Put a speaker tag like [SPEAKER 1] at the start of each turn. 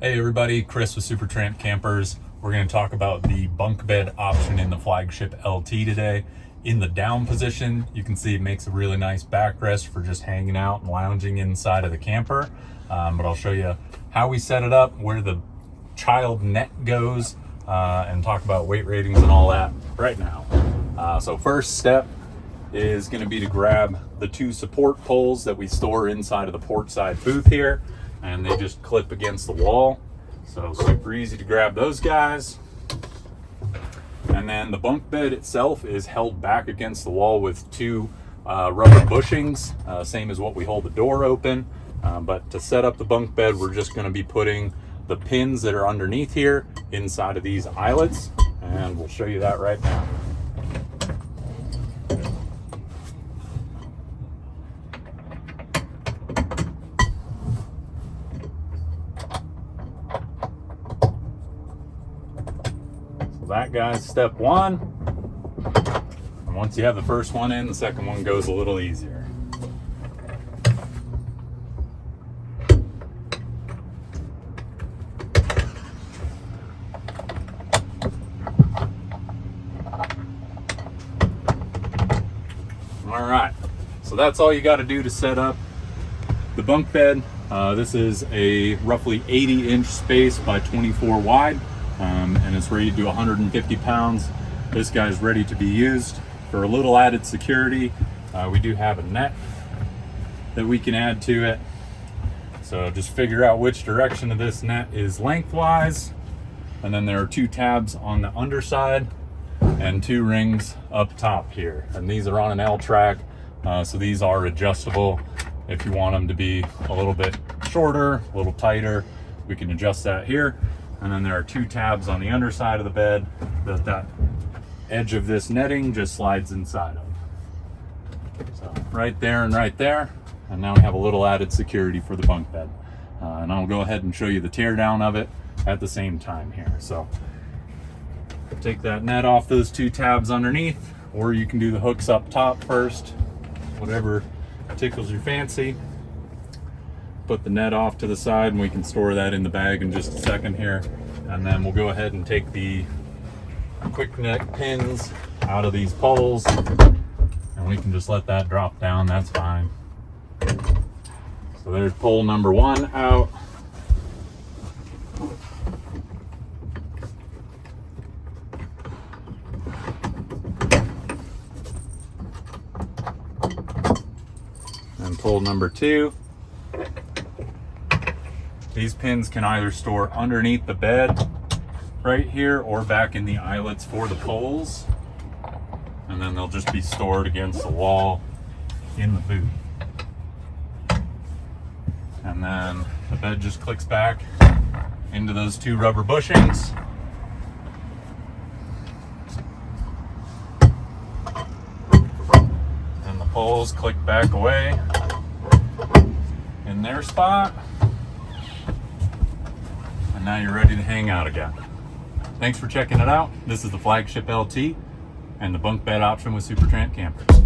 [SPEAKER 1] Hey everybody, Chris with Supertramp Campers. We're going to talk about the bunk bed option in the Flagship LT today. In the down position, you can see it makes a really nice backrest for just hanging out and lounging inside of the camper. But I'll show you how we set it up, where the child net goes, and talk about weight ratings and all that right now. So first step is going to be to grab the two support poles that we store inside of the port side booth here. And they just clip against the wall, so super easy to grab those guys. And then the bunk bed itself is held back against the wall with two rubber bushings, same as what we hold the door open. But to set up the bunk bed, we're just going to be putting the pins that are underneath here inside of these eyelets, and we'll show you that right now. That guy's step one, and once you have the first one in, the second one goes a little easier. All right, so that's all you got to do to set up the bunk bed. This is a roughly 80-inch space by 24 wide. And it's rated to 150 pounds. This guy's ready to be used. For a little added security, we do have a net that we can add to it. So just figure out which direction of this net is lengthwise. And then there are two tabs on the underside and two rings up top here. And these are on an L track, so these are adjustable. If you want them to be a little bit shorter, a little tighter, we can adjust that here. And then there are two tabs on the underside of the bed that edge of this netting just slides inside of. So right there and right there. And now we have a little added security for the bunk bed. And I'll go ahead and show you the tear down of it at the same time here. So take that net off those two tabs underneath, or you can do the hooks up top first, whatever tickles your fancy. Put the net off to the side, and we can store that in the bag in just a second here. And then we'll go ahead and take the quick neck pins out of these poles, and we can just let that drop down. That's fine. So there's pole number one out. And pole number two. These pins can either store underneath the bed right here or back in the eyelets for the poles. And then they'll just be stored against the wall in the booth. And then the bed just clicks back into those two rubber bushings. And the poles click back away in their spot. And now you're ready to hang out again. Thanks for checking it out. This is the Flagship LT and the bunk bed option with Supertramp Campers.